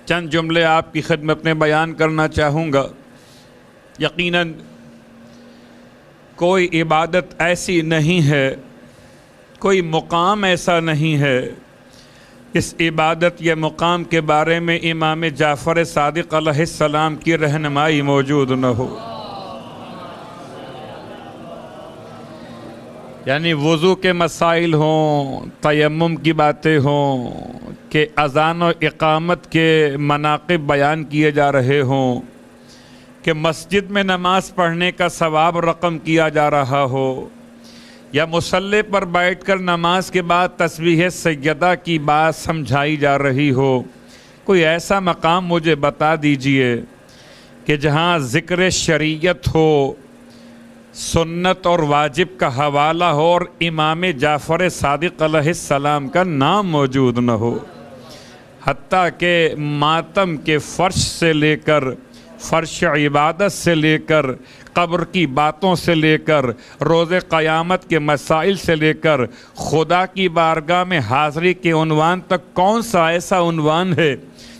چند جملے آپ کی خدمت میں بیان کرنا چاہوں گا۔ یقیناً کوئی عبادت ایسی نہیں ہے، کوئی مقام ایسا نہیں ہے اس عبادت یا مقام کے بارے میں امام جعفر صادق علیہ السلام کی رہنمائی موجود نہ ہو۔ یعنی وضو کے مسائل ہوں، تیمم کی باتیں ہوں، کہ اذان و اقامت کے مناقب بیان کیے جا رہے ہوں، کہ مسجد میں نماز پڑھنے کا ثواب رقم کیا جا رہا ہو، یا مصلی پر بیٹھ کر نماز کے بعد تسبیح سیدہ کی بات سمجھائی جا رہی ہو، کوئی ایسا مقام مجھے بتا دیجئے کہ جہاں ذکر شریعت ہو، سنت اور واجب کا حوالہ ہو اور امام جعفر صادق علیہ السلام کا نام موجود نہ ہو۔ حتیٰ کہ ماتم کے فرش سے لے کر، فرش عبادت سے لے کر، قبر کی باتوں سے لے کر، روز قیامت کے مسائل سے لے کر، خدا کی بارگاہ میں حاضری کے عنوان تک کون سا ایسا عنوان ہے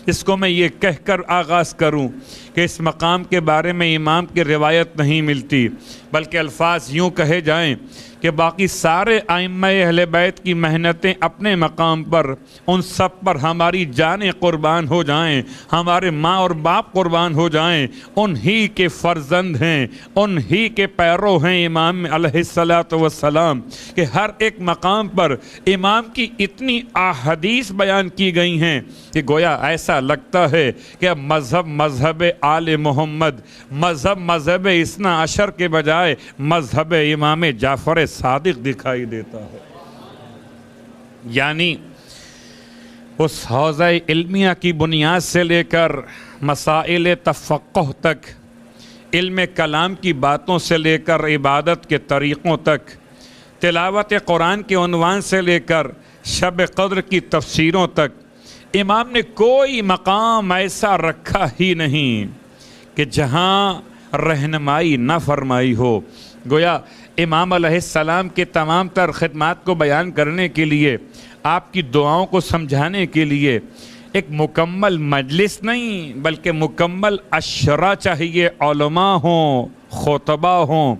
جس کو میں یہ کہہ کر آغاز کروں کہ اس مقام کے بارے میں امام کی روایت نہیں ملتی، بلکہ الفاظ یوں کہے جائیں کہ باقی سارے ائمہ اہل بیت کی محنتیں اپنے مقام پر، ان سب پر ہماری جانیں قربان ہو جائیں، ہمارے ماں اور باپ قربان ہو جائیں، انہی کے فرزند ہیں، انہی کے پیرو ہیں امام علیہ السلام، کہ ہر ایک مقام پر امام کی اتنی احادیث بیان کی گئی ہیں کہ گویا ایسا لگتا ہے کہ اب مذہب آل محمد، مذہب اثنا عشر کے بجائے مذہب امام جعفر صادق دکھائی دیتا ہے۔ یعنی اس حوزہ علمیہ کی بنیاد سے لے کر مسائل تفقہ تک، علم کلام کی باتوں سے لے کر عبادت کے طریقوں تک، تلاوت قرآن کے عنوان سے لے کر شب قدر کی تفسیروں تک، امام نے کوئی مقام ایسا رکھا ہی نہیں کہ جہاں رہنمائی نہ فرمائی ہو۔ گویا امام علیہ السلام کے تمام تر خدمات کو بیان کرنے کے لیے، آپ کی دعاؤں کو سمجھانے کے لیے ایک مکمل مجلس نہیں بلکہ مکمل عشرہ چاہیے، علماء ہوں، خطبہ ہوں،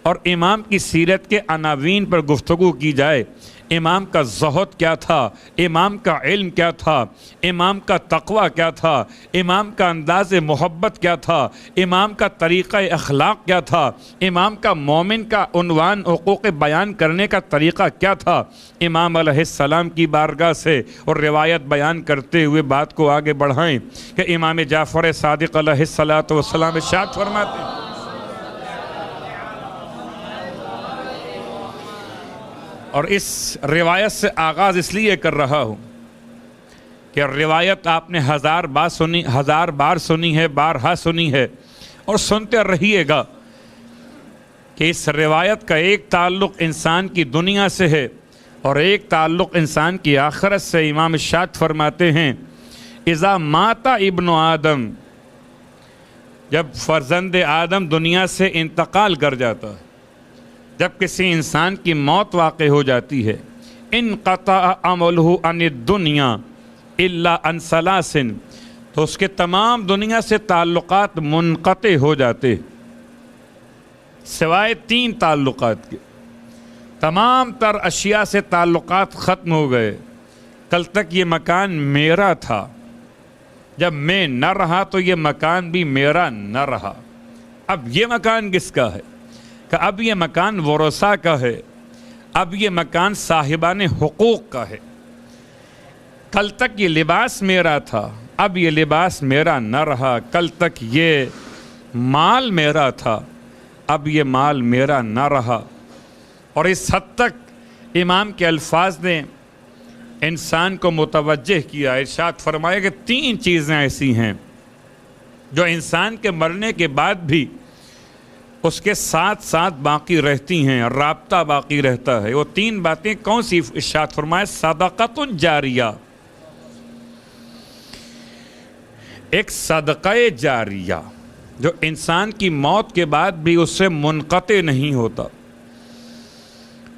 اور امام کی سیرت کے عناوین پر گفتگو کی جائے۔ امام کا زہد کیا تھا، امام کا علم کیا تھا، امام کا تقوی کیا تھا، امام کا انداز محبت کیا تھا، امام کا طریقہ اخلاق کیا تھا، امام کا مومن کا عنوان حقوق بیان کرنے کا طریقہ کیا تھا۔ امام علیہ السلام کی بارگاہ سے اور روایت بیان کرتے ہوئے بات کو آگے بڑھائیں کہ امام جعفر صادق علیہ السلام ارشاد فرماتے ہیں، اور اس روایت سے آغاز اس لیے کر رہا ہوں کہ روایت آپ نے ہزار بار سنی ہے، بارہا سنی ہے، اور سنتے رہیے گا کہ اس روایت کا ایک تعلق انسان کی دنیا سے ہے اور ایک تعلق انسان کی آخرت سے۔ امام ارشاد فرماتے ہیں، اذا مات ابن آدم، جب فرزند آدم دنیا سے انتقال کر جاتا ہے، جب کسی انسان کی موت واقع ہو جاتی ہے، انقطع عملہ عن الدنیا الا عن ثلاث، تو اس کے تمام دنیا سے تعلقات منقطع ہو جاتے سوائے 3 تعلقات کے۔ تمام تر اشیاء سے تعلقات ختم ہو گئے۔ کل تک یہ مکان میرا تھا، جب میں نہ رہا تو یہ مکان بھی میرا نہ رہا، اب یہ مکان کس کا ہے؟ کہ اب یہ مکان ورثاء کا ہے، اب یہ مکان صاحبان حقوق کا ہے۔ کل تک یہ لباس میرا تھا، اب یہ لباس میرا نہ رہا۔ کل تک یہ مال میرا تھا، اب یہ مال میرا نہ رہا۔ اور اس حد تک امام کے الفاظ نے انسان کو متوجہ کیا۔ ارشاد فرمایا کہ 3 چیزیں ایسی ہیں جو انسان کے مرنے کے بعد بھی اس کے ساتھ ساتھ باقی رہتی ہیں، رابطہ باقی رہتا ہے۔ وہ 3 باتیں کون سی؟ ارشاد فرمایا، صدقۃ جاریہ، ایک صدقہ جاریہ جو انسان کی موت کے بعد بھی اس سے منقطع نہیں ہوتا۔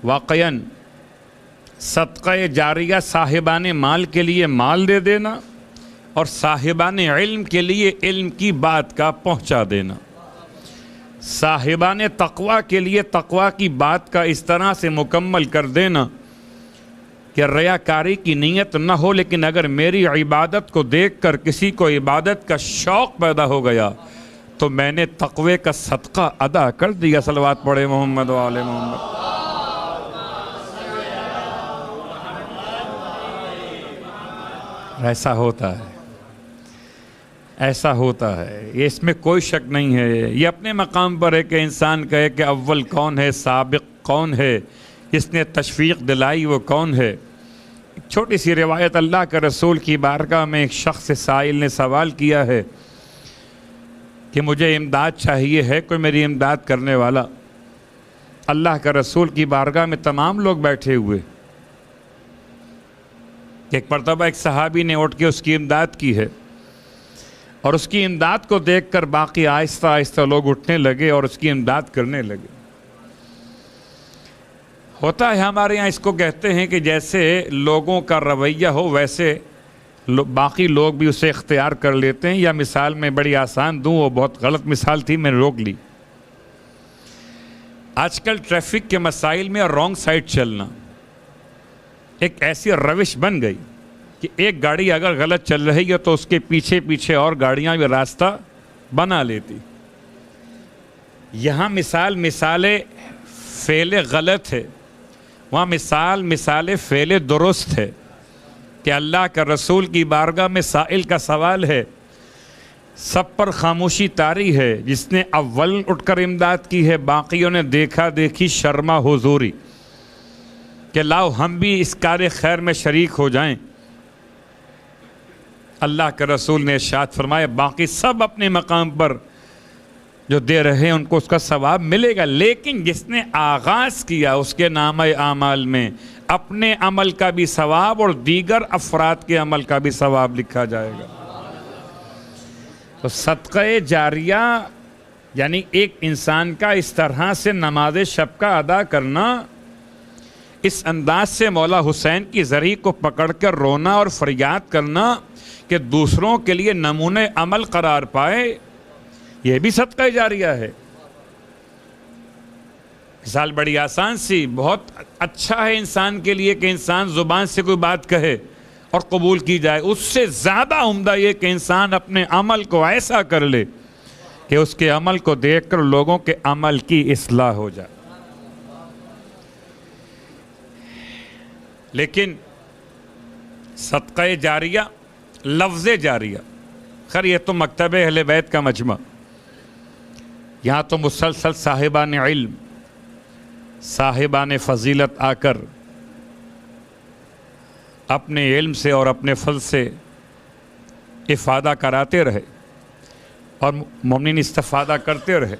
واقعاً صدقہ جاریہ صاحبان مال کے لیے مال دے دینا، اور صاحبان علم کے لیے علم کی بات کا پہنچا دینا، صاحبان تقوی کے لیے تقوی کی بات کا اس طرح سے مکمل کر دینا کہ ریاکاری کی نیت نہ ہو، لیکن اگر میری عبادت کو دیکھ کر کسی کو عبادت کا شوق پیدا ہو گیا تو میں نے تقوی کا صدقہ ادا کر دیا۔ صلوات پڑھے محمد و آل محمد۔ ایسا ہوتا ہے، ایسا ہوتا ہے، یہ اس میں کوئی شک نہیں ہے۔ یہ اپنے مقام پر ہے کہ انسان کہے کہ اول کون ہے، سابق کون ہے، جس نے تشویق دلائی وہ کون ہے۔ ایک چھوٹی سی روایت، اللہ کے رسول کی بارگاہ میں ایک شخص سائل نے سوال کیا ہے کہ مجھے امداد چاہیے، ہے کوئی میری امداد کرنے والا؟ اللہ کے رسول کی بارگاہ میں تمام لوگ بیٹھے ہوئے۔ ایک مرتبہ ایک صحابی نے اٹھ کے اس کی امداد کی ہے، اور اس کی امداد کو دیکھ کر باقی آہستہ آہستہ لوگ اٹھنے لگے اور اس کی امداد کرنے لگے۔ ہوتا ہے ہمارے یہاں، اس کو کہتے ہیں کہ جیسے لوگوں کا رویہ ہو ویسے باقی لوگ بھی اسے اختیار کر لیتے ہیں، یا مثال میں بڑی آسان دوں، وہ بہت غلط مثال تھی، میں نے روک لی۔ آج کل ٹریفک کے مسائل میں رانگ سائڈ چلنا ایک ایسی روش بن گئی کہ ایک گاڑی اگر غلط چل رہی ہے تو اس کے پیچھے پیچھے اور گاڑیاں بھی راستہ بنا لیتی۔ یہاں مثال فعل غلط ہے، وہاں مثال فعل درست ہے کہ اللہ کا رسول کی بارگاہ میں سائل کا سوال ہے، سب پر خاموشی طاری ہے، جس نے اول اٹھ کر امداد کی ہے، باقیوں نے دیکھا دیکھی شرما حضوری کہ لاؤ ہم بھی اس کار خیر میں شریک ہو جائیں۔ اللہ کے رسول نے ارشاد فرمایا باقی سب اپنے مقام پر جو دے رہے ہیں ان کو اس کا ثواب ملے گا، لیکن جس نے آغاز کیا اس کے نامہ اعمال میں اپنے عمل کا بھی ثواب اور دیگر افراد کے عمل کا بھی ثواب لکھا جائے گا۔ تو صدقہ جاریہ یعنی ایک انسان کا اس طرح سے نماز شب کا ادا کرنا، اس انداز سے مولا حسین کی زری کو پکڑ کر رونا اور فریاد کرنا کہ دوسروں کے لیے نمونہ عمل قرار پائے، یہ بھی صدقہ جاریہ ہے۔ مثال بڑی آسان سی، بہت اچھا ہے انسان کے لیے کہ انسان زبان سے کوئی بات کہے اور قبول کی جائے، اس سے زیادہ عمدہ یہ کہ انسان اپنے عمل کو ایسا کر لے کہ اس کے عمل کو دیکھ کر لوگوں کے عمل کی اصلاح ہو جائے۔ لیکن صدقہ جاریہ، لفظ جاریہ، خیر یہ تو مکتب اہل بیت کا مجمع، یہاں تو مسلسل صاحبان علم، صاحبان فضیلت آ کر اپنے علم سے اور اپنے فضل سے افادہ کراتے رہے اور مومنین استفادہ کرتے رہے۔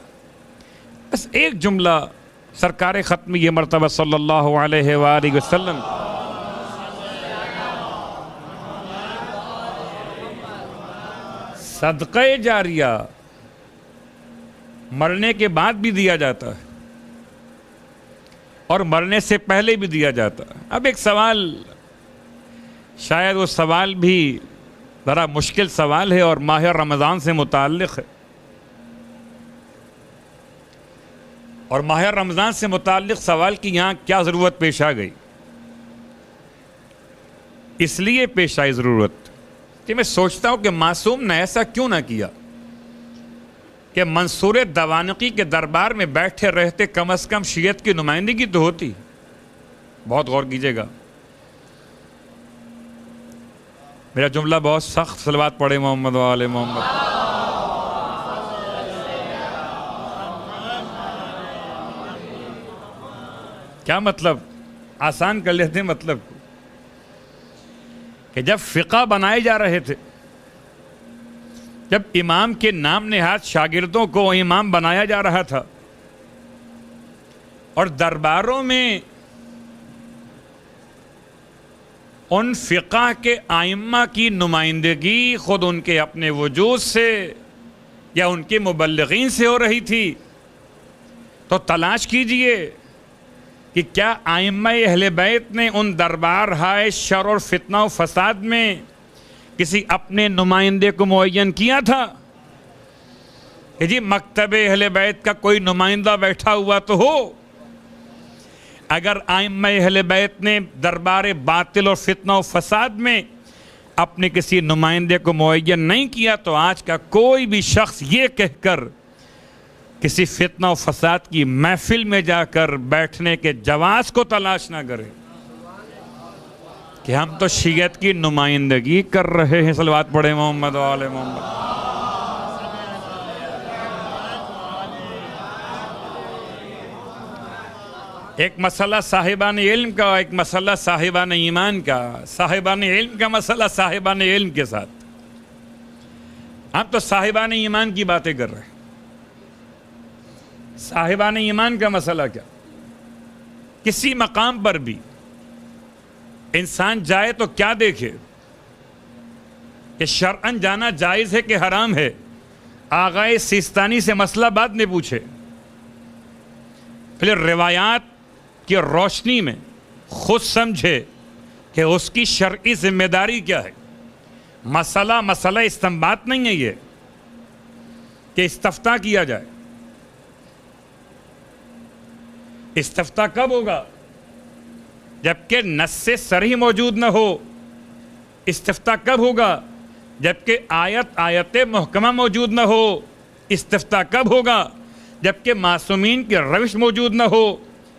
بس ایک جملہ سرکار ختم یہ مرتبہ صلی اللہ علیہ وآلہ وسلم صدقہ جاریہ مرنے کے بعد بھی دیا جاتا ہے اور مرنے سے پہلے بھی دیا جاتا ہے۔ اب ایک سوال، شاید وہ سوال بھی ذرا مشکل سوال ہے اور ماہ رمضان سے متعلق ہے، اور ماہ رمضان سے متعلق سوال کی یہاں کیا ضرورت پیش آ گئی؟ اس لیے پیش آئی ضرورت کہ میں سوچتا ہوں کہ معصوم نے ایسا کیوں نہ کیا کہ منصور دوانقی کے دربار میں بیٹھے رہتے کم از کم شیعت کی نمائندگی تو ہوتی۔ بہت غور کیجئے گا، میرا جملہ بہت سخت، صلوات پڑھے محمد و آل محمد۔ کیا مطلب؟ آسان کر لیتے ہیں مطلب کو، کہ جب فقہ بنائے جا رہے تھے، جب امام کے نام نہاد شاگردوں کو امام بنایا جا رہا تھا اور درباروں میں ان فقہ کے ائمہ کی نمائندگی خود ان کے اپنے وجود سے یا ان کے مبلغین سے ہو رہی تھی، تو تلاش کیجئے کہ کیا ائمہ اہل بیت نے ان دربار ہائے شر اور فتنہ و فساد میں کسی اپنے نمائندے کو معین کیا تھا کہ جی مکتب اہل بیت کا کوئی نمائندہ بیٹھا ہوا تو ہو؟ اگر ائمہ اہل بیت نے دربار باطل اور فتنہ و فساد میں اپنے کسی نمائندے کو معین نہیں کیا تو آج کا کوئی بھی شخص یہ کہہ کر کسی فتنہ و فساد کی محفل میں جا کر بیٹھنے کے جواز کو تلاش نہ کرے کہ ہم تو شیعت کی نمائندگی کر رہے ہیں۔ صلوات پڑھیں محمد و آل محمد۔ ایک مسئلہ صاحبان علم کا، ایک مسئلہ صاحبان ایمان کا۔ صاحبان علم کا مسئلہ صاحبان علم کے ساتھ، ہم تو صاحبان ایمان کی باتیں کر رہے ہیں۔ صاحبان ایمان کا مسئلہ کیا؟ کسی مقام پر بھی انسان جائے تو کیا دیکھے کہ شرعاً جانا جائز ہے کہ حرام ہے؟ آغائے سیستانی سے مسئلہ بعد میں پوچھے، پھر روایات کی روشنی میں خود سمجھے کہ اس کی شرعی ذمہ داری کیا ہے۔ مسئلہ استنباط نہیں ہے یہ کہ استفتاء کیا جائے۔ استفتاء کب ہوگا؟ جبکہ نص صریح موجود نہ ہو۔ استفتاء کب ہوگا؟ جبکہ آیت محکمہ موجود نہ ہو۔ استفتاء کب ہوگا؟ جبکہ معصومین کی روش موجود نہ ہو۔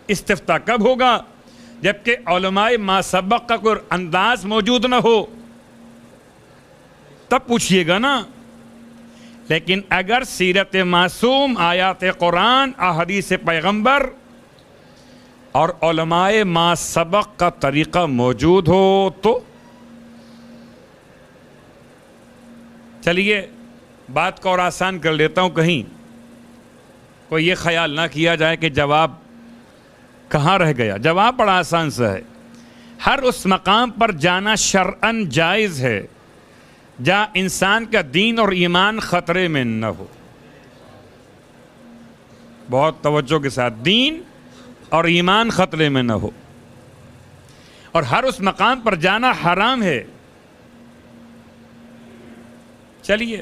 استفتاء کب ہوگا؟ جبکہ علماء ما سبق کا کوئی انداز موجود نہ ہو، تب پوچھئے گا نا۔ لیکن اگر سیرت معصوم، آیات قرآن، احادیث پیغمبر اور علماء ما سبق کا طریقہ موجود ہو تو چلیے بات کو اور آسان کر لیتا ہوں، کہیں کوئی یہ خیال نہ کیا جائے کہ جواب کہاں رہ گیا۔ جواب بڑا آسان سا ہے۔ ہر اس مقام پر جانا شرعاً جائز ہے جہاں انسان کا دین اور ایمان خطرے میں نہ ہو۔ بہت توجہ کے ساتھ، دین اور ایمان خطرے میں نہ ہو۔ اور ہر اس مقام پر جانا حرام ہے۔ چلیے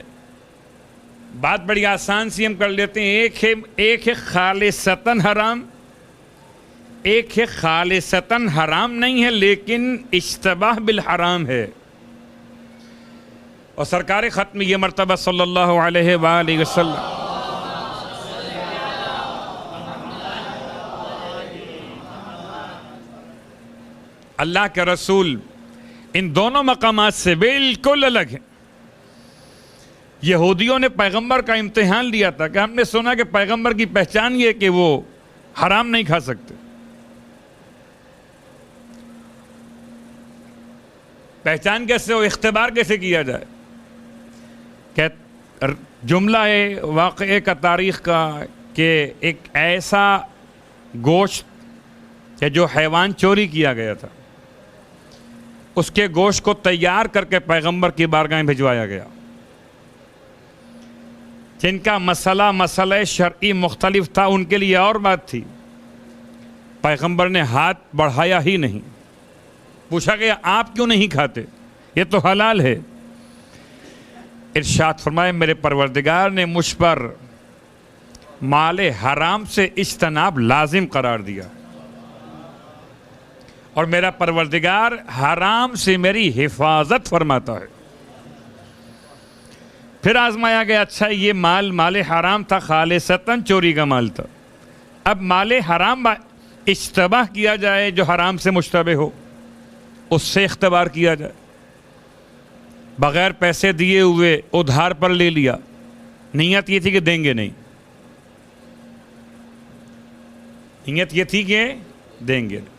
بات بڑی آسان سی ہم کر لیتے ہیں۔ ایک ہے خالصتاً حرام، ایک ہے خالصتاً حرام نہیں ہے لیکن اشتباہ بالحرام ہے۔ اور سرکار ختم یہ مرتبہ صلی اللہ علیہ وآلہ وسلم اللہ کے رسول ان دونوں مقامات سے بالکل الگ ہیں۔ یہودیوں نے پیغمبر کا امتحان لیا تھا کہ ہم نے سنا کہ پیغمبر کی پہچان یہ کہ وہ حرام نہیں کھا سکتے۔ پہچان کیسے ہو؟ اختبار کیسے کیا جائے؟ کہ جملہ ہے واقعے کا، تاریخ کا، کہ ایک ایسا گوشت کہ جو حیوان چوری کیا گیا تھا، اس کے گوشت کو تیار کر کے پیغمبر کی بارگاہ میں بھجوایا گیا۔ جن کا مسئلہ شرعی مختلف تھا ان کے لیے اور بات تھی، پیغمبر نے ہاتھ بڑھایا ہی نہیں۔ پوچھا گیا آپ کیوں نہیں کھاتے؟ یہ تو حلال ہے۔ ارشاد فرمائے میرے پروردگار نے مجھ پر مال حرام سے اجتناب لازم قرار دیا، اور میرا پروردگار حرام سے میری حفاظت فرماتا ہے۔ پھر آزمایا گیا، اچھا یہ مال حرام تھا، خالصتاً چوری کا مال تھا، اب مال حرام اشتباہ کیا جائے جو حرام سے مشتبہ ہو، اس سے اختبار کیا جائے۔ بغیر پیسے دیے ہوئے ادھار پر لے لیا، نیت یہ تھی کہ دیں گے نہیں، نیت یہ تھی کہ دیں گے نہیں،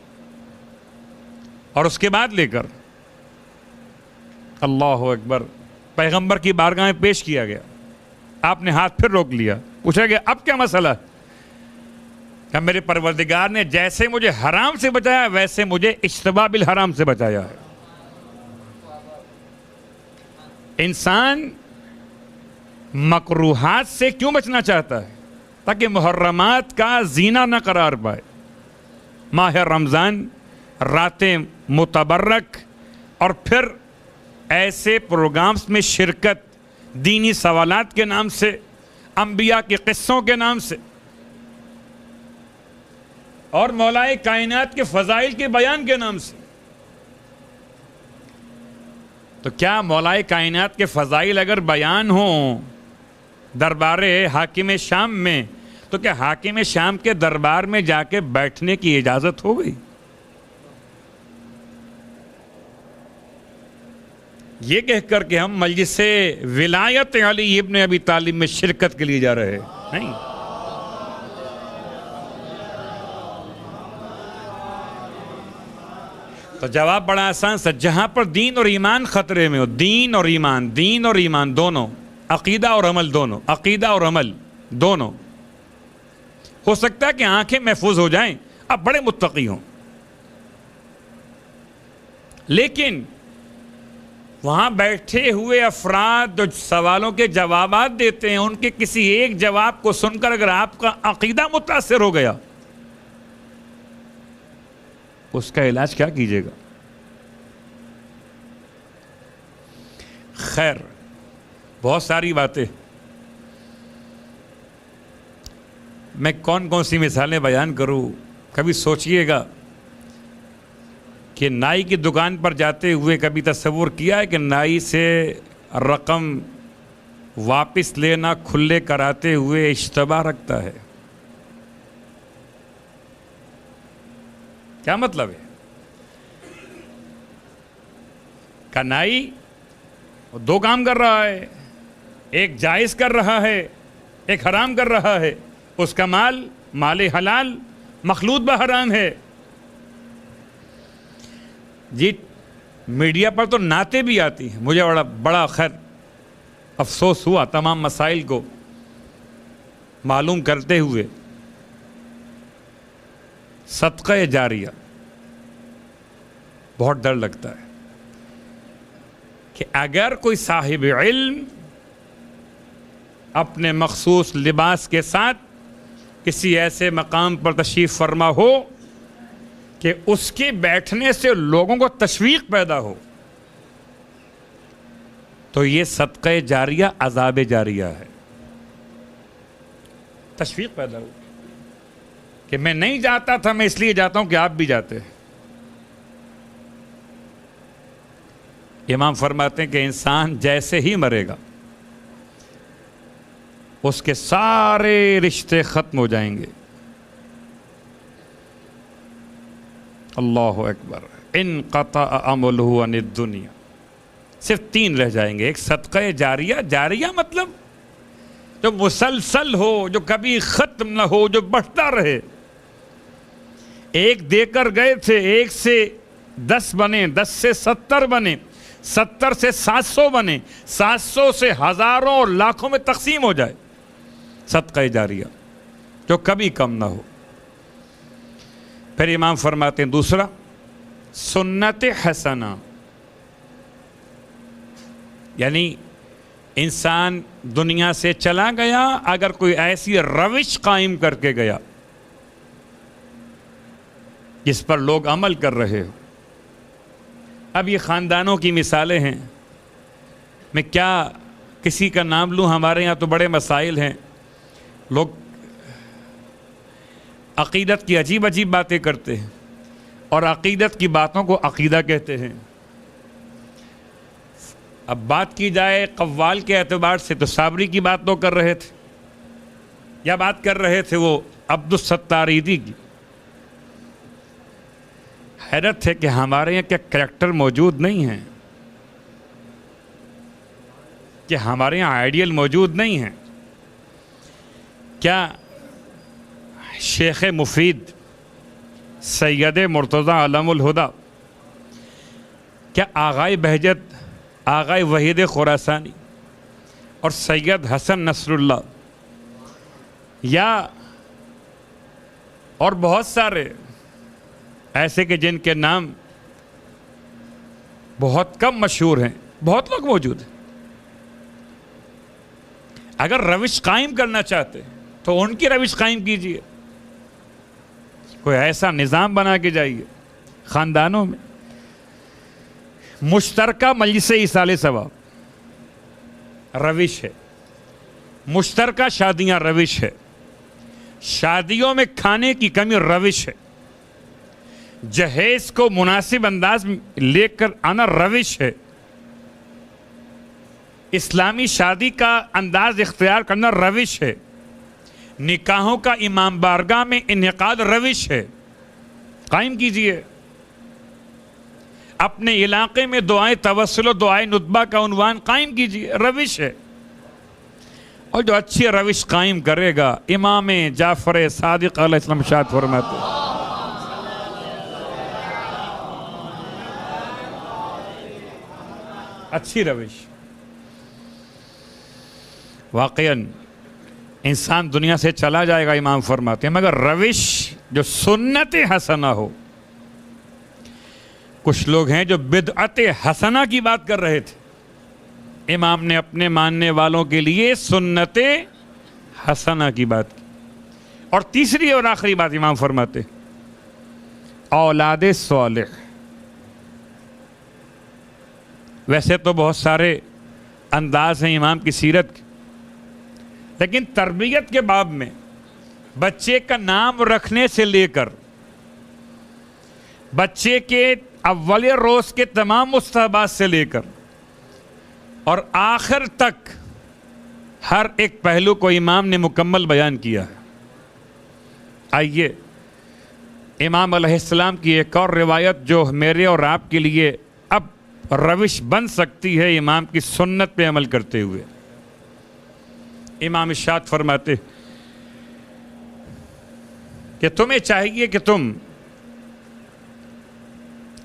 اور اس کے بعد لے کر اللہ اکبر پیغمبر کی بارگاہ میں پیش کیا گیا۔ آپ نے ہاتھ پھر روک لیا، پوچھا گیا اب کیا مسئلہ ہے؟ کہ میرے پروردگار نے جیسے مجھے حرام سے بچایا ویسے مجھے اشتباہ بالحرام سے بچایا ہے۔ انسان مکروہات سے کیوں بچنا چاہتا ہے؟ تاکہ محرمات کا زینہ نہ قرار پائے۔ ماہ رمضان، راتیں متبرک، اور پھر ایسے پروگرامز میں شرکت دینی سوالات کے نام سے، انبیاء کے قصوں کے نام سے، اور مولائے کائنات کے فضائل کے بیان کے نام سے. تو کیا مولائے کائنات کے فضائل اگر بیان ہوں دربار حاکم شام میں، تو کیا حاکم شام کے دربار میں جا کے بیٹھنے کی اجازت ہو گئی؟ یہ کہہ کر کہ ہم مجلس ولایت علی ابن ابی طالب میں شرکت کے لیے جا رہے ہیں، نہیں. تو جواب بڑا آسان سا، جہاں پر دین اور ایمان خطرے میں ہو، دین اور ایمان دونوں، عقیدہ اور عمل دونوں، عقیدہ اور عمل دونوں، ہو سکتا ہے کہ آنکھیں محفوظ ہو جائیں، اب بڑے متقی ہوں، لیکن وہاں بیٹھے ہوئے افراد جو سوالوں کے جوابات دیتے ہیں، ان کے کسی ایک جواب کو سن کر اگر آپ کا عقیدہ متاثر ہو گیا، اس کا علاج کیا کیجیے گا؟ خیر، بہت ساری باتیں، میں کون سی مثالیں بیان کروں. کبھی سوچئے گا کہ نائی کی دکان پر جاتے ہوئے کبھی تصور کیا ہے کہ نائی سے رقم واپس لینا کھلے کراتے ہوئے اشتباہ رکھتا ہے؟ کیا مطلب ہے؟ کہ نائی دو کام کر رہا ہے، ایک جائز کر رہا ہے، ایک حرام کر رہا ہے. اس کا مال حلال مخلوط بحرام ہے. جی میڈیا پر تو نعتیں بھی آتی ہیں. مجھے بڑا خیر افسوس ہوا تمام مسائل کو معلوم کرتے ہوئے. صدقہ جاریہ، بہت ڈر لگتا ہے کہ اگر کوئی صاحب علم اپنے مخصوص لباس کے ساتھ کسی ایسے مقام پر تشریف فرما ہو کہ اس کے بیٹھنے سے لوگوں کو تشویق پیدا ہو، تو یہ صدقہ جاریہ عذاب جاریہ ہے. تشویق پیدا ہو کہ میں نہیں جاتا تھا، میں اس لیے جاتا ہوں کہ آپ بھی جاتے ہیں. امام فرماتے ہیں کہ انسان جیسے ہی مرے گا اس کے سارے رشتے ختم ہو جائیں گے. اللہ اکبر. انقطع عملہ عن الدنیا، صرف 3 رہ جائیں گے. ایک صدقہ جاریہ، جاریہ مطلب جو مسلسل ہو، جو کبھی ختم نہ ہو، جو بڑھتا رہے. ایک دے کر گئے تھے، 1 سے 10 بنے، 10 سے 70 بنے، 70 سے 700 بنے، 700 سے ہزاروں اور لاکھوں میں تقسیم ہو جائے. صدقہ جاریہ جو کبھی کم نہ ہو. پھر امام فرماتے ہیں دوسرا سنت حسنہ، یعنی انسان دنیا سے چلا گیا اگر کوئی ایسی روش قائم کر کے گیا جس پر لوگ عمل کر رہے ہو. اب یہ خاندانوں کی مثالیں ہیں، میں کیا کسی کا نام لوں؟ ہمارے یہاں تو بڑے مسائل ہیں. لوگ عقیدت کی عجیب عجیب باتیں کرتے ہیں اور عقیدت کی باتوں کو عقیدہ کہتے ہیں. اب بات کی جائے قوال کے اعتبار سے تو صابری کی بات تو کر رہے تھے، یا بات کر رہے تھے وہ عبدالستاریدی کی. حیرت ہے کہ ہمارے یہاں کیا کریکٹر موجود نہیں ہیں، کہ ہمارے یہاں آئیڈیل موجود نہیں ہیں. کیا شیخ مفید سید مرتضی علم الہدیٰ، کیا آغائے بہجت، آغائے وحید خراسانی اور سید حسن نصر اللہ، یا اور بہت سارے ایسے کہ جن کے نام بہت کم مشہور ہیں، بہت لوگ موجود ہیں. اگر روش قائم کرنا چاہتے ہیں تو ان کی روش قائم کیجیے. کوئی ایسا نظام بنا کے جائیے خاندانوں میں. مشترکہ مجلس ایصال ثواب روش ہے، مشترکہ شادیاں روش ہے، شادیوں میں کھانے کی کمی روش ہے، جہیز کو مناسب انداز میں لے کر آنا روش ہے، اسلامی شادی کا انداز اختیار کرنا روش ہے، نکاحوں کا امام بارگاہ میں انعقاد روش ہے، قائم کیجئے۔ اپنے علاقے میں دعائیں توسل و دعائیں ندبہ کا عنوان قائم کیجئے، روش ہے۔ اور جو اچھی روش قائم کرے گا، امام جعفر صادق علیہ السلام ارشاد فرماتے ہیں، اچھی روش، واقعاً انسان دنیا سے چلا جائے گا، امام فرماتے ہیں، مگر روش جو سنت حسنہ ہو۔ کچھ لوگ ہیں جو بدعت حسنہ کی بات کر رہے تھے، امام نے اپنے ماننے والوں کے لیے سنت حسنہ کی بات کی۔ اور تیسری اور آخری بات امام فرماتے، اولاد صالح۔ ویسے تو بہت سارے انداز ہیں امام کی سیرت کے، لیکن تربیت کے باب میں بچے کا نام رکھنے سے لے کر بچے کے اول روز کے تمام مستحبات سے لے کر اور آخر تک ہر ایک پہلو کو امام نے مکمل بیان کیا ہے۔ آئیے امام علیہ السلام کی ایک اور روایت جو میرے اور آپ کے لیے اب روش بن سکتی ہے امام کی سنت پہ عمل کرتے ہوئے۔ امام ارشاد فرماتے کہ تمہیں چاہیے کہ تم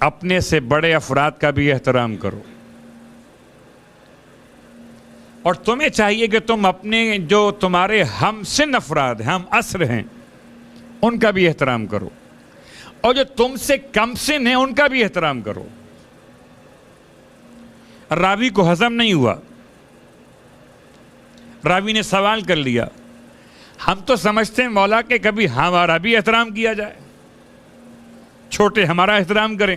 اپنے سے بڑے افراد کا بھی احترام کرو، اور تمہیں چاہیے کہ تم اپنے جو تمہارے ہم سن افراد ہیں، ہم عصر ہیں، ان کا بھی احترام کرو، اور جو تم سے کم سن ہیں ان کا بھی احترام کرو۔ راوی کو ہضم نہیں ہوا، راوی نے سوال کر لیا، ہم تو سمجھتے ہیں مولا کہ کبھی ہمارا بھی احترام کیا جائے، چھوٹے ہمارا احترام کریں،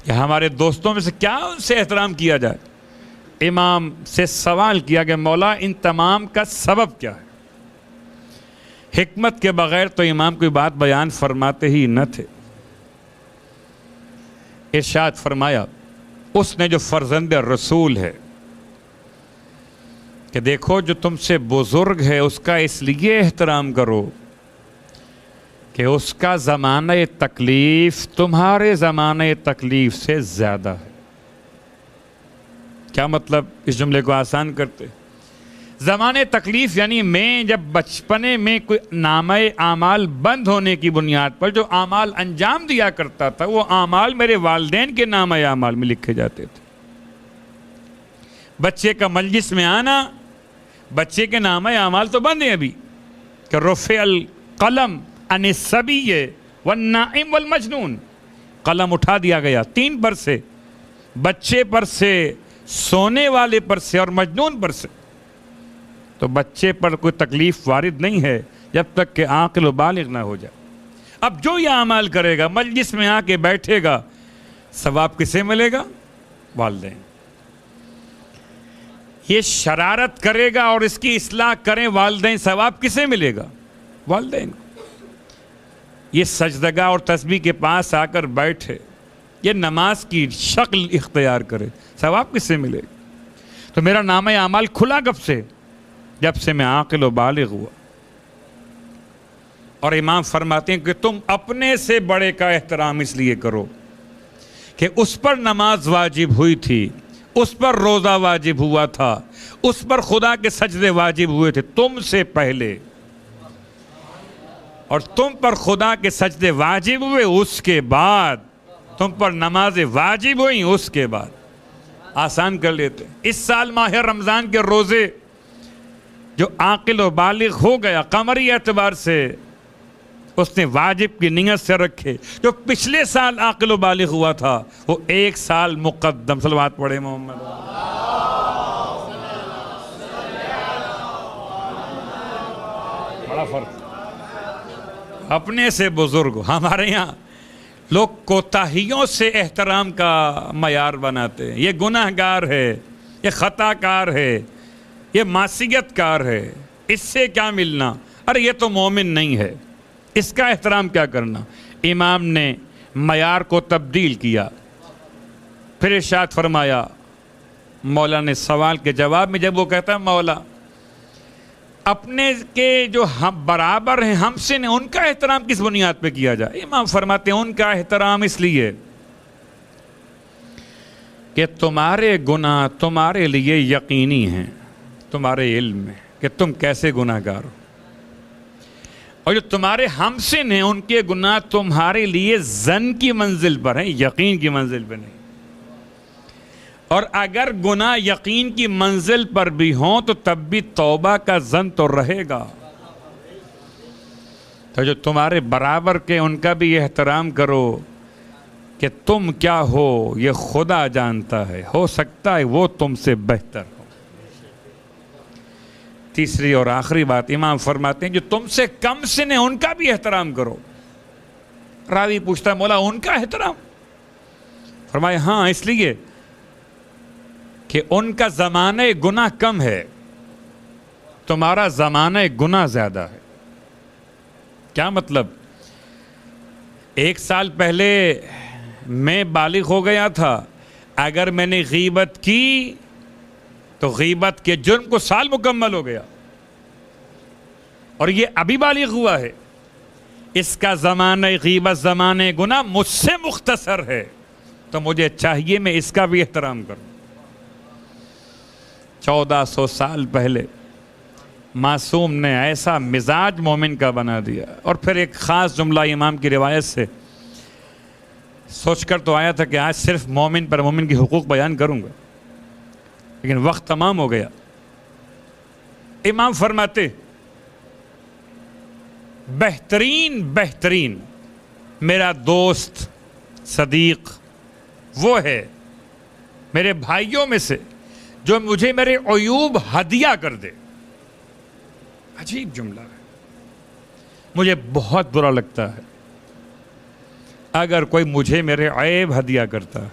کہ ہمارے دوستوں میں سے کیا ان سے احترام کیا جائے۔ امام سے سوال کیا کہ مولا ان تمام کا سبب کیا ہے؟ حکمت کے بغیر تو امام کوئی بات بیان فرماتے ہی نہ تھے۔ ارشاد فرمایا، اس نے جو فرزند رسول ہے کہ دیکھو جو تم سے بزرگ ہے اس کا اس لیے احترام کرو کہ اس کا زمانہ تکلیف تمہارے زمانہ تکلیف سے زیادہ ہے۔ کیا مطلب؟ اس جملے کو آسان کرتے، زمانہ تکلیف یعنی میں جب بچپنے میں کوئی نامہ اعمال بند ہونے کی بنیاد پر جو اعمال انجام دیا کرتا تھا، وہ اعمال میرے والدین کے نامہ اعمال میں لکھے جاتے تھے۔ بچے کا مجلس میں آنا، بچے کے نامہ اعمال تو بند ہیں ابھی، کہ رفع القلم عن الصبی والنائم والمجنون، قلم اٹھا دیا گیا 3 پر سے، بچے پر سے، سونے والے پر سے اور مجنون پر سے۔ تو بچے پر کوئی تکلیف وارد نہیں ہے جب تک کہ عاقل و بالغ نہ ہو جائے۔ اب جو یہ اعمال کرے گا، مجلس میں آ کے بیٹھے گا، ثواب کسے ملے گا؟ والدین۔ یہ شرارت کرے گا اور اس کی اصلاح کریں والدین، ثواب کسے ملے گا؟ والدین۔ یہ سجدگاہ اور تسبیح کے پاس آ کر بیٹھے، یہ نماز کی شکل اختیار کرے، ثواب کس سے ملے گا؟ تو میرا نامہ اعمال کھلا کب سے؟ جب سے میں عاقل و بالغ ہوا۔ اور امام فرماتے ہیں کہ تم اپنے سے بڑے کا احترام اس لیے کرو کہ اس پر نماز واجب ہوئی تھی، اس پر روزہ واجب ہوا تھا، اس پر خدا کے سجدے واجب ہوئے تھے تم سے پہلے، اور تم پر خدا کے سجدے واجب ہوئے اس کے بعد، تم پر نمازیں واجب ہوئیں اس کے بعد۔ آسان کر لیتے۔ اس سال ماہ رمضان کے روزے جو عاقل و بالغ ہو گیا قمری اعتبار سے، اس نے واجب کی نیت سے رکھے۔ جو پچھلے سال عاقل و بالغ ہوا تھا وہ 1 سال مقدم۔ صلوات پڑھے محمد۔ بڑا فرق۔ اپنے سے بزرگ، ہمارے یہاں لوگ کوتاہیوں سے احترام کا معیار بناتے ہیں. یہ گناہ گار ہے، یہ خطا کار ہے، یہ معصیت کار ہے، اس سے کیا ملنا، ارے یہ تو مومن نہیں ہے، اس کا احترام کیا کرنا. امام نے معیار کو تبدیل کیا. پھر ارشاد فرمایا، مولا نے سوال کے جواب میں جب وہ کہتا ہے مولا اپنے کے جو ہم برابر ہیں ہم سے، ان کا احترام کس بنیاد پہ کیا جائے؟ امام فرماتے ہیں ان کا احترام اس لیے کہ تمہارے گناہ تمہارے لیے یقینی ہیں، تمہارے علم میں کہ تم کیسے گناہ گار ہو، اور جو تمہارے ہم سے ہیں ان کے گناہ تمہارے لیے ظن کی منزل پر ہیں، یقین کی منزل پہ نہیں. اور اگر گناہ یقین کی منزل پر بھی ہوں تو تب بھی توبہ کا ظن تو رہے گا. تو جو تمہارے برابر کے ان کا بھی احترام کرو کہ تم کیا ہو یہ خدا جانتا ہے، ہو سکتا ہے وہ تم سے بہتر ہو. تیسری اور آخری بات امام فرماتے ہیں جو تم سے کم سن ہیں ان کا بھی احترام کرو. راوی پوچھتا ہے مولا ان کا احترام؟ فرمائے ہاں اس لیے کہ ان کا زمانہ گناہ کم ہے، تمہارا زمانہ گناہ زیادہ ہے. کیا مطلب؟ 1 سال پہلے میں بالغ ہو گیا تھا، اگر میں نے غیبت کی تو غیبت کے جرم کو سال مکمل ہو گیا، اور یہ ابھی بالغ ہوا ہے. اس کا زمانہ غیبت زمانہ گناہ مجھ سے مختصر ہے، تو مجھے چاہیے میں اس کا بھی احترام کروں. 1400 سال پہلے معصوم نے ایسا مزاج مومن کا بنا دیا. اور پھر ایک خاص جملہ امام کی روایت سے سوچ کر تو آیا تھا کہ آج صرف مومن پر مومن کی حقوق بیان کروں گا، لیکن وقت تمام ہو گیا. امام فرماتے بہترین میرا دوست صدیق وہ ہے میرے بھائیوں میں سے جو مجھے میرے عیوب ہدیہ کر دے. عجیب جملہ ہے. مجھے بہت برا لگتا ہے اگر کوئی مجھے میرے عیب ہدیہ کرتا ہے،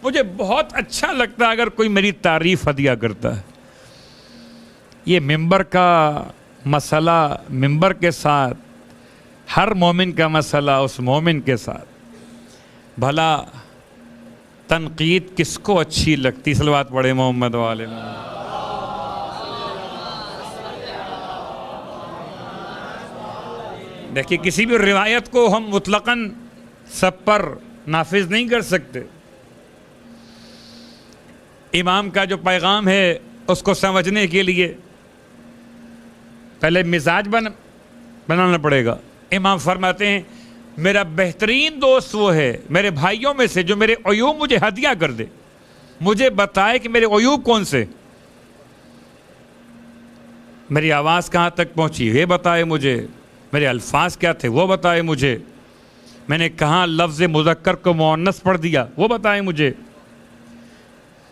مجھے بہت اچھا لگتا ہے اگر کوئی میری تعریف ہدیہ کرتا ہے. یہ ممبر کا مسئلہ ممبر کے ساتھ، ہر مومن کا مسئلہ اس مومن کے ساتھ. بھلا تنقید کس کو اچھی لگتی؟ صلوات پڑھے محمد والے محمد. دیکھیے کسی بھی روایت کو ہم مطلقاً سب پر نافذ نہیں کر سکتے. امام کا جو پیغام ہے اس کو سمجھنے کے لیے پہلے مزاج بنانا پڑے گا. امام فرماتے ہیں میرا بہترین دوست وہ ہے میرے بھائیوں میں سے جو میرے عیوب مجھے ہدیہ کر دے، مجھے بتائے کہ میرے عیوب کون سے، میری آواز کہاں تک پہنچی یہ بتائے مجھے، میرے الفاظ کیا تھے وہ بتائے مجھے، میں نے کہاں لفظ مذکر کو مؤنث پڑھ دیا وہ بتائے مجھے،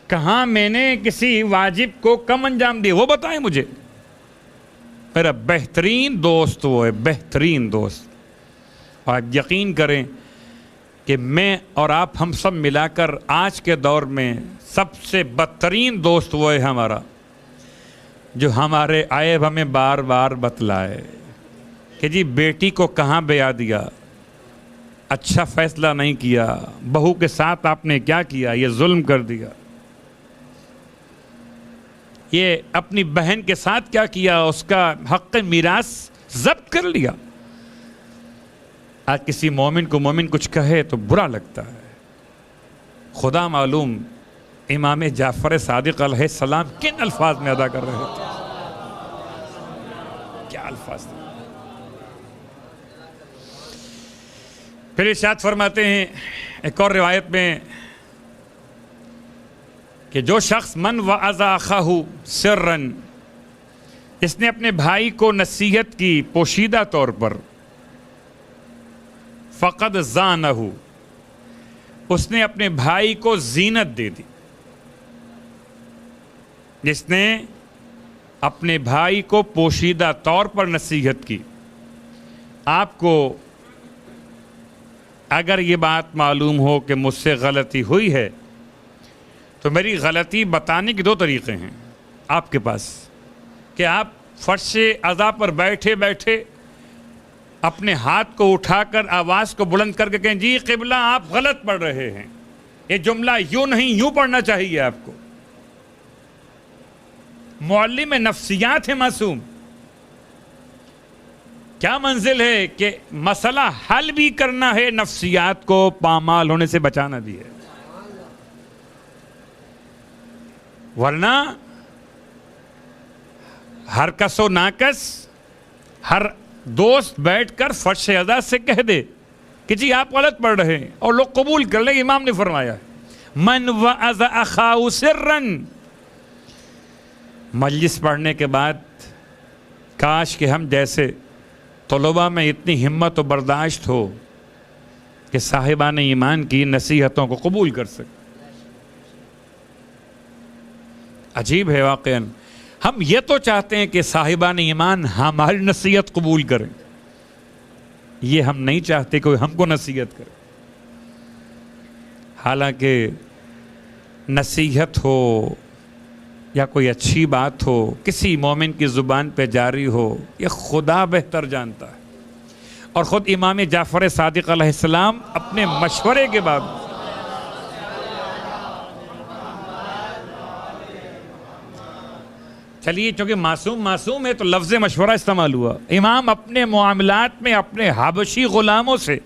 کہاں میں نے کسی واجب کو کم انجام دیا وہ بتائے مجھے. میرا بہترین دوست وہ ہے، بہترین دوست. اور یقین کریں کہ میں اور آپ ہم سب ملا کر آج کے دور میں سب سے بدترین دوست وہ ہے ہمارا جو ہمارے عیب ہمیں بار بار بتلائے کہ جی بیٹی کو کہاں بیاہ دیا، اچھا فیصلہ نہیں کیا، بہو کے ساتھ آپ نے کیا کیا، یہ ظلم کر دیا، یہ اپنی بہن کے ساتھ کیا کیا، اس کا حق میراث ضبط کر لیا. آج کسی مومن کو مومن کچھ کہے تو برا لگتا ہے. خدا معلوم امام جعفر صادق علیہ السلام کن الفاظ میں ادا کر رہے تھے، کیا الفاظ تھے. پھر ارشاد فرماتے ہیں ایک اور روایت میں کہ جو شخص من وعظ اخاہ سرا، اس نے اپنے بھائی کو نصیحت کی پوشیدہ طور پر، فقد زانہ، اس نے اپنے بھائی کو زینت دے دی. جس نے اپنے بھائی کو پوشیدہ طور پر نصیحت کی. آپ کو اگر یہ بات معلوم ہو کہ مجھ سے غلطی ہوئی ہے تو میری غلطی بتانے کے دو طریقے ہیں آپ کے پاس، کہ آپ فرش عزا پر بیٹھے بیٹھے اپنے ہاتھ کو اٹھا کر آواز کو بلند کر کے کہیں جی قبلہ آپ غلط پڑھ رہے ہیں، یہ جملہ یوں نہیں یوں پڑھنا چاہیے آپ کو۔ معلم نفسیات ہے معصوم، کیا منزل ہے کہ مسئلہ حل بھی کرنا ہے، نفسیات کو پامال ہونے سے بچانا بھی ہے، ورنہ ہر کس و ناکس ہر دوست بیٹھ کر فرش عزا سے کہہ دے کہ جی آپ غلط پڑھ رہے ہیں اور لوگ قبول کر لیں۔ امام نے فرمایا من وعظ اخاہ سرا، مجلس پڑھنے کے بعد کاش کہ ہم جیسے طلباء میں اتنی ہمت و برداشت ہو کہ صاحبان ایمان کی نصیحتوں کو قبول کر سکیں۔ عجیب ہے واقعاً، ہم یہ تو چاہتے ہیں کہ صاحبان ایمان ہماری نصیحت قبول کریں، یہ ہم نہیں چاہتے کوئی ہم کو نصیحت کرے۔ حالانکہ نصیحت ہو یا کوئی اچھی بات ہو کسی مومن کی زبان پہ جاری ہو، یہ خدا بہتر جانتا ہے۔ اور خود امام جعفر صادق علیہ السلام اپنے مشورے کے بعد، چلیے چونکہ معصوم ہے تو لفظ مشورہ استعمال ہوا، امام اپنے معاملات میں اپنے حبشی غلاموں سے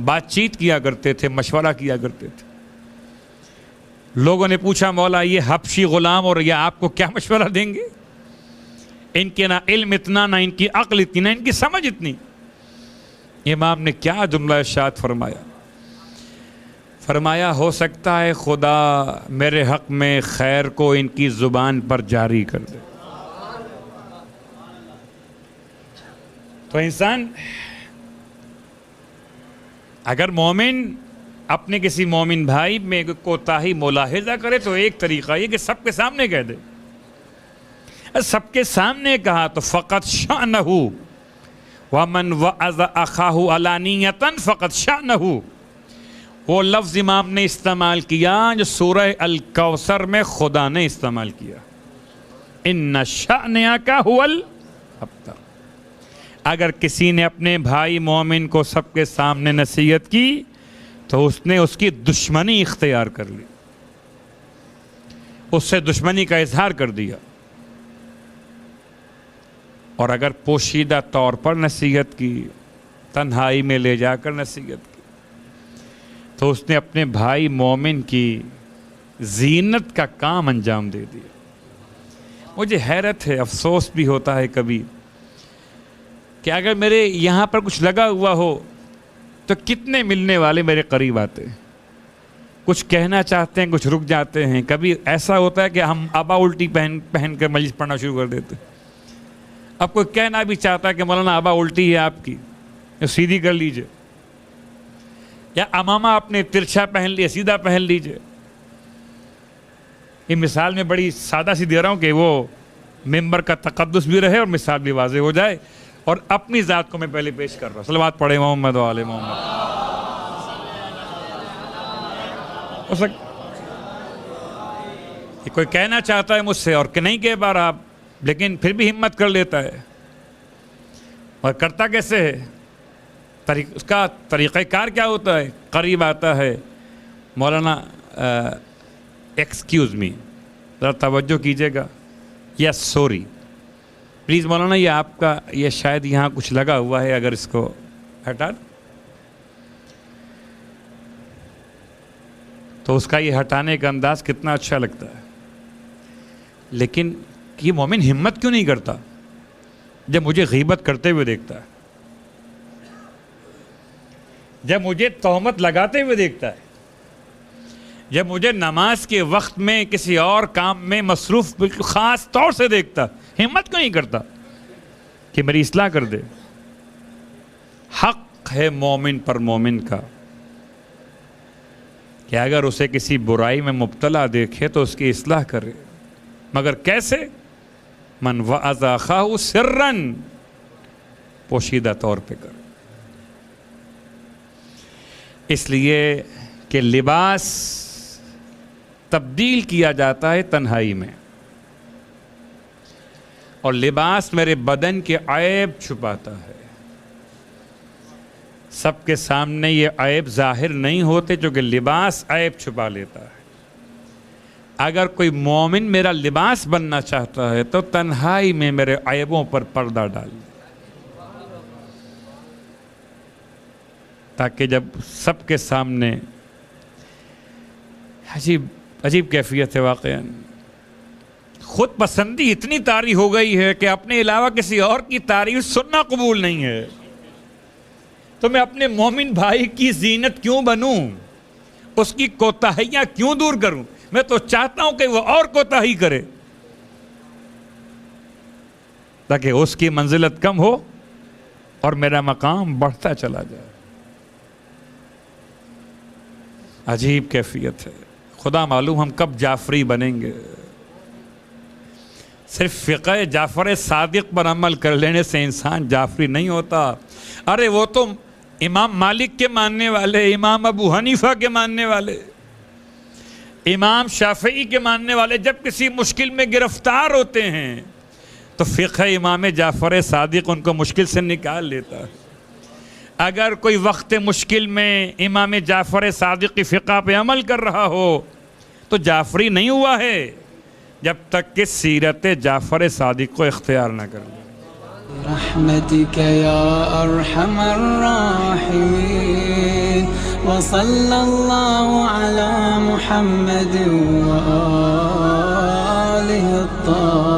بات چیت کیا کرتے تھے، مشورہ کیا کرتے تھے۔ لوگوں نے پوچھا مولا یہ حبشی غلام اور یہ آپ کو کیا مشورہ دیں گے؟ ان کے نہ علم اتنا، نہ ان کی عقل اتنی، نہ ان کی سمجھ اتنی۔ امام نے کیا جملہ ارشاد فرمایا ہو سکتا ہے خدا میرے حق میں خیر کو ان کی زبان پر جاری کر دے۔ تو انسان اگر مومن اپنے کسی مومن بھائی میں کوتاہی ملاحظہ کرے تو ایک طریقہ یہ کہ سب کے سامنے کہہ دے۔ سب کے سامنے کہا تو فقط شأنہ ومن وعظ اخاہ علانیۃ فقط شأنہ، وہ لفظ امام نے استعمال کیا جو سورہ الکوثر میں خدا نے استعمال کیا، ان شأنک ھو الابتر۔ اگر کسی نے اپنے بھائی مومن کو سب کے سامنے نصیحت کی تو اس نے اس کی دشمنی اختیار کر لی، اس سے دشمنی کا اظہار کر دیا۔ اور اگر پوشیدہ طور پر نصیحت کی، تنہائی میں لے جا کر نصیحت کی، تو اس نے اپنے بھائی مومن کی زینت کا کام انجام دے دیا۔ مجھے حیرت ہے، افسوس بھی ہوتا ہے کبھی کہ اگر میرے یہاں پر کچھ لگا ہوا ہو تو کتنے ملنے والے میرے قریب آتے ہیں، کچھ کہنا چاہتے ہیں، کچھ رک جاتے ہیں۔ کبھی ایسا ہوتا ہے کہ ہم آبا الٹی پہن کر مجلس پڑھنا شروع کر دیتے ہیں۔ اب کوئی کہنا بھی چاہتا ہے کہ مولانا آبا الٹی ہے آپ کی، سیدھی کر لیجئے، یا امامہ اپنے ترچھا پہن لیے، سیدھا پہن لیجئے۔ یہ مثال میں بڑی سادہ سی دے رہا ہوں کہ وہ ممبر کا تقدس بھی رہے اور مثال بھی واضح ہو جائے۔ اور اپنی ذات کو میں پہلے پیش کر رہا ہوں، صلوات پڑھے محمد و آل محمد۔ کوئی کہنا چاہتا ہے مجھ سے اور کہ نہیں کہہ پا رہا، لیکن پھر بھی ہمت کر لیتا ہے، اور کرتا کیسے ہے؟ اس کا طریقہ کار کیا ہوتا ہے؟ قریب آتا ہے، مولانا ایکسکیوز می، ذرا توجہ کیجیے گا، یا سوری پلیز مولانا یہ آپ کا یہ شاید یہاں کچھ لگا ہوا ہے، اگر اس کو ہٹا تو اس کا یہ ہٹانے کا انداز کتنا اچھا لگتا ہے۔ لیکن یہ مومن ہمت کیوں نہیں کرتا جب مجھے غیبت کرتے ہوئے دیکھتا ہے، جب مجھے تہمت لگاتے ہوئے دیکھتا ہے، جب مجھے نماز کے وقت میں کسی اور کام میں مصروف بالکل خاص طور سے دیکھتا، ہمت کیوں نہیں کرتا کہ میری اصلاح کر دے؟ حق ہے مومن پر مومن کا کہ اگر اسے کسی برائی میں مبتلا دیکھے تو اس کی اصلاح کرے، مگر کیسے؟ من وعظ اخاہ سرا، پوشیدہ طور پہ کرے۔ اس لیے کہ لباس تبدیل کیا جاتا ہے تنہائی میں، اور لباس میرے بدن کے عیب چھپاتا ہے۔ سب کے سامنے یہ عیب ظاہر نہیں ہوتے چونکہ لباس عیب چھپا لیتا ہے۔ اگر کوئی مومن میرا لباس بننا چاہتا ہے تو تنہائی میں میرے عیبوں پر پردہ ڈال دے، تاکہ جب سب کے سامنے عجیب کیفیت ہے واقعاً۔ خود پسندی اتنی طاری ہو گئی ہے کہ اپنے علاوہ کسی اور کی تعریف سننا قبول نہیں ہے، تو میں اپنے مومن بھائی کی زینت کیوں بنوں، اس کی کوتاہیاں کیوں دور کروں؟ میں تو چاہتا ہوں کہ وہ اور کوتاہی کرے تاکہ اس کی منزلت کم ہو اور میرا مقام بڑھتا چلا جائے۔ عجیب کیفیت ہے، خدا معلوم ہم کب جعفری بنیں گے۔ صرف فقہ جعفر صادق پر عمل کر لینے سے انسان جعفری نہیں ہوتا۔ ارے وہ تو امام مالک کے ماننے والے، امام ابو حنیفہ کے ماننے والے، امام شافعی کے ماننے والے جب کسی مشکل میں گرفتار ہوتے ہیں تو فقہ امام جعفر صادق ان کو مشکل سے نکال لیتا ہے۔ اگر کوئی وقت مشکل میں امام جعفر صادق کی فقہ پہ عمل کر رہا ہو تو جعفری نہیں ہوا ہے جب تک کہ سیرت جعفر صادق کو اختیار نہ کر لے۔ برحمتك يا أرحم الراحمين وصلى الله على محمد وآله الطاهرين